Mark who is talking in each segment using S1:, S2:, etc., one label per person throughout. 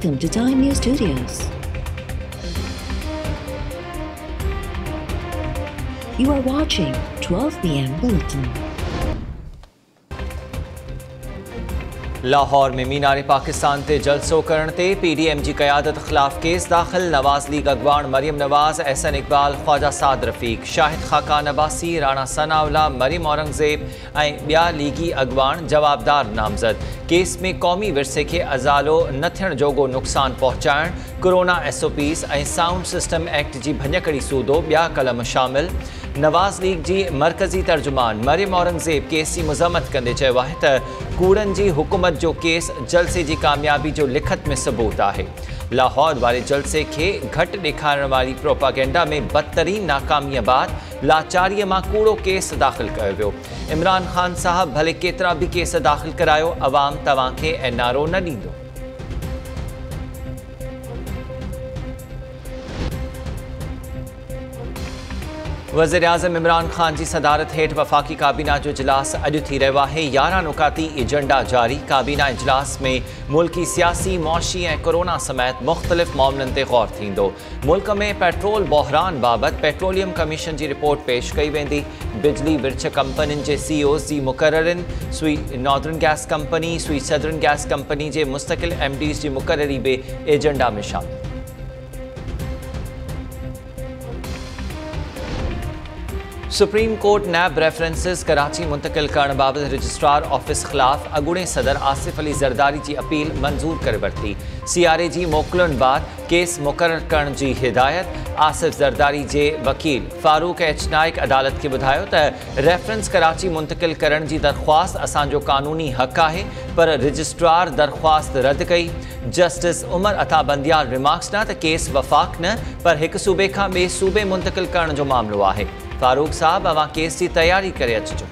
S1: Welcome to Time News Studios. You are watching 12 PM Bulletin.
S2: Lahore में मीनार पाकिस्तान ते जलसो करण ते PDM जी क़यादत ख़िलाफ़ केस दाख़िल। नवाज़ लीग अगवान मरियम नवाज़, एहसन इकबाल, ख्वाजा साद रफ़ीक, शाहिद खाकान अब्बासी, राणा सनाउल्ला, मरियम औरंगज़ेब ऐं ॿिया लीगी अगवान जवाबदार नामज़द। केस में क़ौमी विरसे खे अज़ालो न थियण जोॻो नुक़सान पहुचाइण, कोरोना SOPs ऐं साउंड सिस्टम एक्ट जी भञकड़ी सूदो, ॿिया कलम शामिल। नवाज़ लीग जी मरकज़ी तर्जुमान मरियम औरंगज़ेब केस जी मज़म्मत कंदे चयो आहे त कूड़नि जी हुकूमत जो केस जलसे जी कामयाबी जो लिखत में सबूत आहे। लाहौर वारे जलसे खे घटि ॾेखारण वारी प्रोपागेंडा में बदतरीन नाकामीअ बाद लाचारीअ मां कूड़ो केस दाख़िल कयो वियो। इमरान ख़ान साहब भले केतिरा बि केस दाख़िल करायो, अवाम तव्हांखे NRO न ॾींदो। वज़ीर आज़म इमरान ख़ान जी सदारत हेठि वफ़ाक़ी काबीना जो इजलास अॼु थी रहियो आहे। 11 नुकाती एजेंडा जारी। काबीना इजलास में मुल्की सियासी, मुआशी ऐं कोरोना समेत मुख़्तलिफ़ मामलनि ते ग़ौर थींदो। मुल्क में पेट्रोल बहरान बाबति पेट्रोलियम कमीशन जी रिपोर्ट पेश कई वेंदी। बिजली विर्छ कंपनियुनि जे CEOs जी मुक़ररिन, सुई नॉर्दर्न गैस कंपनी, सुई सदर्न गैस कंपनी जे मुस्तक़िल MDs जी मुक़ररी बि एजेंडा में शामिल। सुप्रीम कोर्ट नैब रेफरेंसिस कराची मुंतकिल करण बाबति रजिस्ट्रार ऑफिस ख़िलाफ़ अॻूणे सदर आसिफ अली ज़रदारी जी अपील मंज़ूर करे वरिती। CRA जी मोकिलुनि बाद केस मुक़ररु करण जी हिदायत। आसिफ ज़रदारी जे वकील फारूक H नाइक अदालत खे ॿुधायो त रेफरेंस कराची मुंतकिल करण जी दरख़्वास्त असांजो क़ानूनी हक़ आहे, पर रजिस्ट्रार दरख़्वास्त रद्द कई। जस्टिस उमर अता बंदियाल रिमार्क्स न त केस वफ़ाक़ न पर हिकु सूबे खां ॿिए सूबे मुंतकिल करण जो मामिलो आहे। फारूक साहब, अवां केस जी तैयारी करे अचिजो।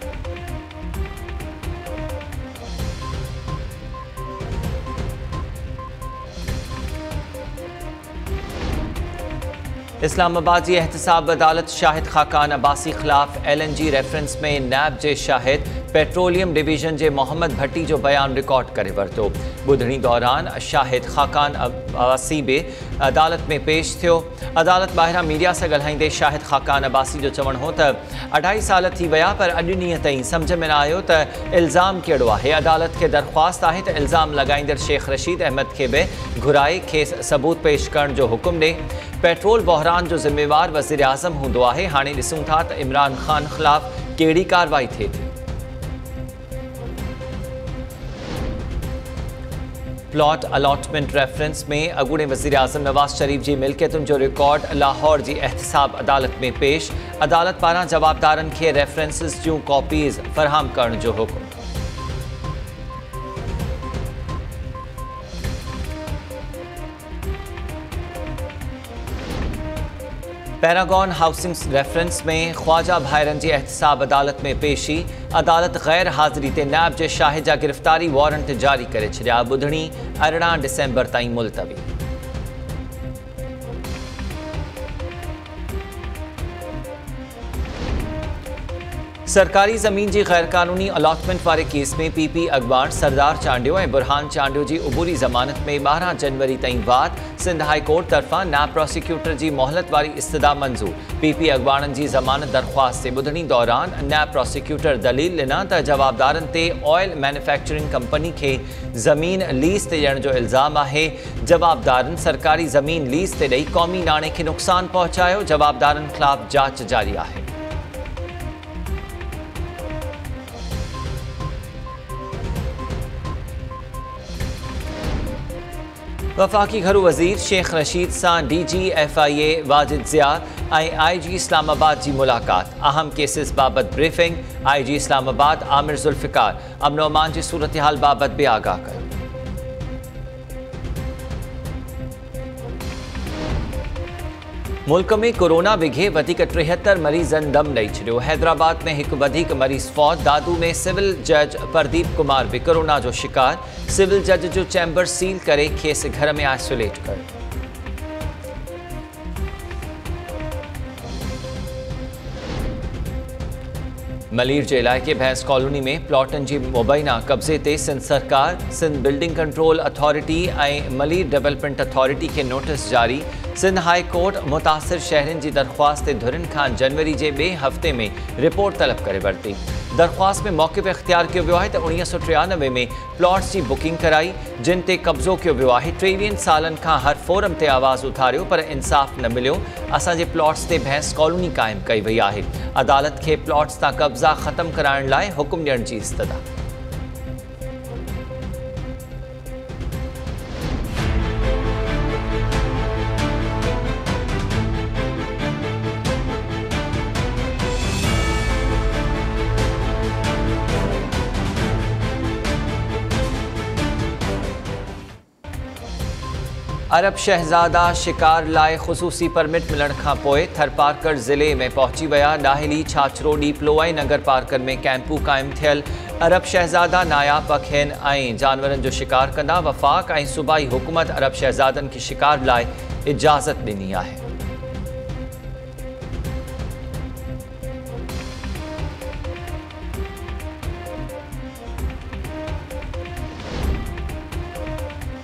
S2: इस्लामाबाद जी एहतसाब अदालत शाहिद खाकान अब्बासी ख़िलाफ़ LNG रेफरेंस में नैब जे शाहिद पेट्रोलियम डिवीज़न जे मोहम्मद भट्टी जो बयान रिकॉर्ड करे वरितो। ॿुधणी दौरान शाहिद खाकान अब्बासी बि अदालत में पेश थियो। अदालत ॿाहिरां मीडिया सां ॻाल्हाईंदे शाहिद खाकान अब्बासी जो चवणु हो त 2.5 साल थी विया पर अॼु ॾींहं ताईं सम्झ में न आयो त इल्ज़ाम कहिड़ो आहे। अदालत खे दरख़्वास्त आहे त इल्ज़ाम लॻाईंदड़ शेख रशीद अहमद खे बि घुराए खेसि सबूत पेश करण जो हुकुम ॾे। पेट्रोल बहरान जो ज़िम्मेवार वज़ीर आज़म हूंदो आहे। हाणे ॾिसूं था त इमरान ख़ान ख़िलाफ़ कहिड़ी कार्रवाई थिए थी। प्लॉट अलॉटमेंट रेफरेंस में अॻूणे वज़ीर आज़म नवाज़ शरीफ़ जी मिल्कियतुनि जो रिकॉर्ड लाहौर जी एहतसाब अदालत में पेश। अदालत पारां जवाबदारनि खे रेफरेंसिस जूं कॉपीज़ फ़राहम करण जो हुकुम। पैरागॉन हाउसिंग रेफरेंस में ख्वाजा भाइरनि जी एहतसाब अदालत में पेशी। अदालत गैर हाज़िरी ते नैब जे शाहिद जा गिरफ़्तारी वारंट जारी करे छॾिया। ॿुधणी 18 डिसेंबर ताईं मुलतवी। सरकारी ज़मीन जी गैर क़ानूनी अलॉटमेंट वारे केस में PP अगवान सरदार चांडियो ऐं बुरहान चांडियो जी उबूरी ज़मानत में 12 जनवरी ताईं वाद। सिंध हाई कोर्ट तरफ़ां नैब प्रोसिक्यूटर जी मोहलत वारी इस्तदा मंज़ूर। PP अगवाननि जी ज़मानत दरख़्वास्त ते ॿुधणी दौरान नैब प्रोसिक्यूटर दलील ॾिना त जवाबदारनि ते ऑयल मैन्युफैक्चरिंग कंपनी खे ज़मीन लीज़ ते ॾियण जो इल्ज़ाम आहे। जवाबदारनि सरकारी ज़मीन लीज़ ते ॾेई क़ौमी नाणे खे नुक़सान पहुचायो। जवाबदारनि ख़िलाफ़ जांच जारी आहे। वफ़ाक़ी घरू वज़ीर शेख रशीद सां DG FIA वाजिद ज़ियाद ऐं IG इस्लामाबाद जी मुलाक़ात। अहम केसिस बाबति ब्रीफिंग। IG इस्लामाबाद आमिर ज़ुल्फ़िकार अमन ओ अमान जी सूरतहाल बाबति बि आगाह कयो। मुल्क में कोरोना विघे वधीक 73 मरीज़नि दम ॾेई छॾियो। हैदराबाद में हिकु वधीक मरीज़ फौत। दादू में सिविल जज प्रदीप कुमार बि कोरोना जो शिकार। सिविल जज जो चैम्बर सील करे खेसि घर में आइसोलेट कयो। मलीर जे इलाइक़े भैंस कॉलोनी में प्लॉटनि जी मुबैना कब्ज़े ते सिंध सरकार, सिंध बिल्डिंग कंट्रोल अथॉरिटी ऐं मलीर डेवलपमेंट अथॉरिटी खे नोटिस जारी। सिंध हाई कोर्ट मुतासिर शहरनि जी दरख़्वास्त ते धुरिन खां जनवरी जे ॿिए हफ़्ते में रिपोर्ट तलब करे वरिती। दरख़्वास्त में मौक़िफ़ इख्तियार कयो वियो आहे त 1993 में प्लॉट्स जी बुकिंग कराई, जिन ते कब्ज़ो कयो वियो आहे। 23 सालनि खां हर फोरम ते आवाज़ उथारियो पर इंसाफ़ न मिलियो। असांजे प्लॉट्स ते भैंस कॉलोनी क़ाइमु कई वई आहे। अदालत खे प्लॉट्स तां कब्ज़ा ख़त्म कराइण लाइ हुकुम ॾियण जी इस्तदा। अरब शहज़ादा शिकार लाइ ख़ुसूसी परमिट मिलण खां पोइ थरपारकर ज़िले में पहुची विया। ॾाहिली, छाछरो, प्लो ऐं नगर पार्कर में कैंपूं क़ाइमु थियल। अरब शहज़ादा नायाब पखियुनि ऐं जानवरनि जो शिकार कंदा। वफ़ाक़ ऐं सूबाई हुकूमत अरब शहज़ादनि खे शिकार लाइ इजाज़त ॾिनी आहे।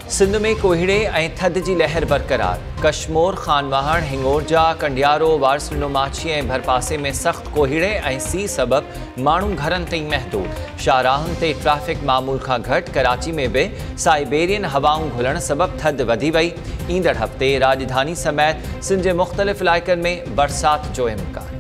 S2: सिंध में कोहीड़े ऐं थधि जी लहर बरक़रार। कशमोर, खानवाहण, हिंगोरजा, कंडियारो, वारसलिनो माछी ऐं भरपासे में सख़्त कोहीड़े ऐं सीउ सबबि माण्हू घरनि ताईं महदूद। शाहराहुनि ते ट्रैफ़िक मामूल खां घटि। कराची में बि साइबेरियन हवाऊं घुलण सबबि थधि वधी वई। ईंदड़ हफ़्ते राजधानी समेत सिंध जे मुख़्तलिफ़ इलाइक़नि में बरसाति जो इम्कान।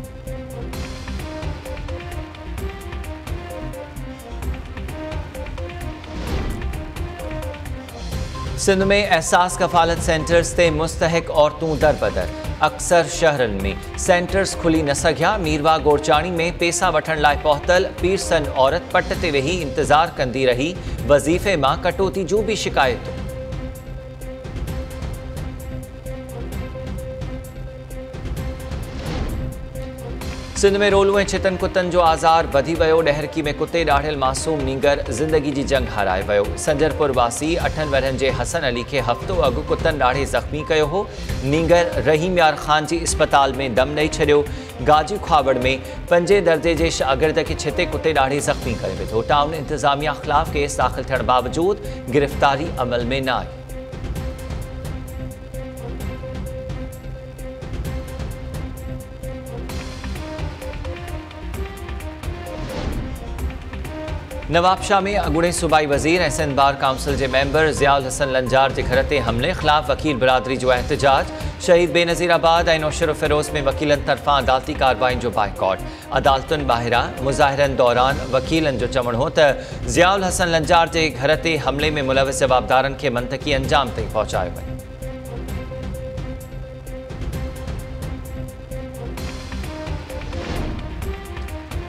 S2: सिंध में एहसास कफ़ालत सेंटर्स ते मुस्तहिक औरतूं दरबदर। अक्सर शहरनि में सेंटर्स खुली न सघिया। मीरवा गोरचाणी में पैसा वठण लाइ पहुतल पीरसन औरत पट ते वेही इंतज़ार कंदी रही। वज़ीफ़े मां कटौती जूं बि शिकायतूं। सिंध में रोलू ऐं छितनि कुतनि जो आज़ार वधी वियो। डहरकी में कुते ॾाढ़ियल मासूम नींगर ज़िंदगी जी जंग हाराए वियो। संजरपुर वासी 8 वरनि जे हसन अली खे हफ़्तो अॻु कुतनि ॾाढ़े ज़ख़्मी कयो हो। नींगर रहीम यार ख़ान जी इस्पताल में दम ॾेई छॾियो। गाजी ख्वाबड़ में 5 दर्जे जे शागिर्द खे छिते कुते ॾाढ़े ज़ख़्मी करे विधो। टाउन इंतज़ामिया ख़िलाफ़ केस दाख़िल थियण बावजूदि गिरफ़्तारी अमल में न आई। नवाबशाह में अॻूणे सूबाई वज़ीर ऐं सिंध बार काउंसिल जे मेंबर ज़ियाउल हसन लंजार जे घर ते हमले ख़िलाफ़ वकील बिरादरी जो एहतजाज। शहीद बेनज़ीराबाद ऐं नौशर फ़िरोज़ में वकीलनि तरफ़ां अदालती कार्रवाइयुनि जो बाइकॉट। अदालतुनि ॿाहिरां मुज़ाहिरनि दौरान वकीलनि जो चवणु हो त ज़ियाउल हसन लंजार जे घर ते हमले में मुलविस जवाबदारनि खे मंतकी अंजाम ताईं पहुचायो वञे।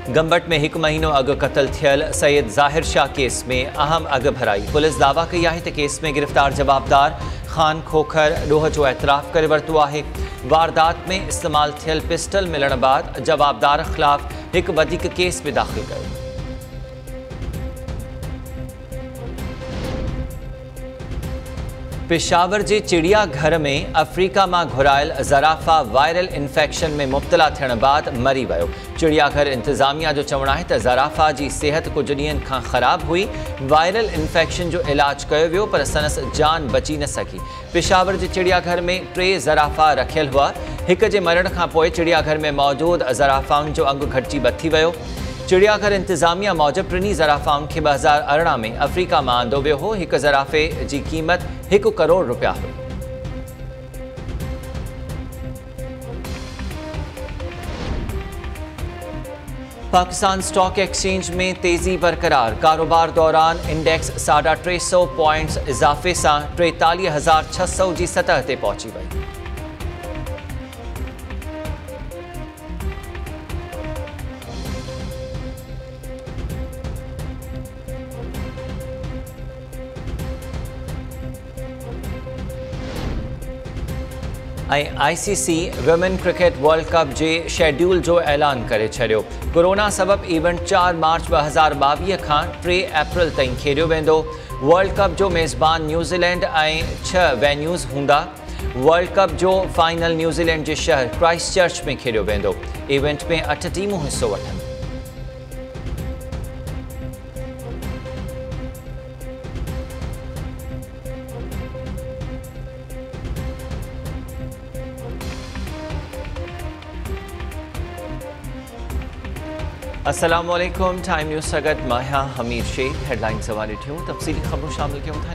S2: गंबट में 1 महीनो अॻु क़त्ल थियल सैयद ज़ाहिर शाह केस में अहम अॻु भराई। पुलिस दावा कई आहे त केस में गिरफ़्तार जवाबदार ख़ान खोखर ॾोह जो एतराफ़ करे वरितो आहे। वारदात में इस्तेमालु थियल पिस्टल मिलण बाद जवाबदार ख़िलाफ़ हिकु वधीक केस बि दाख़िल कयो। पेशावर जे चिड़ियाघर में अफ्रीका मां घुरायल ज़राफ़ा वायरल इन्फेक्शन में मुब्तला थियण बाद मरी वियो। चिड़ियाघर इंतज़ामिया जो चवणु आहे त ज़राफ़ा जी सिहत कुझु ॾींहंनि खां ख़राब हुई। वायरल इन्फेक्शन जो इलाज कयो वियो पर संदसि जान बची न सघी। पेशावर जे चिड़ियाघर में 3 ज़राफ़ा रखियल हुआ। हिक जे मरण खां पोइ चिड़ियाघर में मौजूदु ज़राफ़ाउनि जो अंगु घटिजी बथी वियो। चिड़ियाघर इंतज़ामिया मूजिबि 3 ज़राफ़ाउनि खे 2018 में अफ्रीका मां आंदो वियो हो। हिक ज़राफ़े जी क़ीमत 1 करोड़ रुपया हुई। पाकिस्तान स्टॉक एक्सचेंज में तेज़ी बरक़रार। कारोबार दौरान इंडेक्स 350 पॉइंट्स इज़ाफ़े सां 43,600 जी सतह ते पहुची वई। ICC women cricket world cup जे शेड्यूल जो ऐलान करे छॾियो। कोरोना सबबि इवेंट 4 मार्च 2022 खां 3 अप्रैल ताईं खेॾियो वेंदो। वर्ल्ड कप जो मेज़बान न्यूज़ीलैंड ऐं 6 वेन्यूज़ हूंदा। वर्ल्ड कप जो फाइनल न्यूज़ीलैंड जे शहर क्राइस्ट चर्च में खेॾियो वेंदो। इवेंट में 8 टीमूं हिसो वठंदियूं। अस्सलामुअलैकुम टाइम न्यूज़ सगत माहिया हमीद शेख हेडलाइन सवाल थियूं तफसीली खबरों शामिल क्यों था।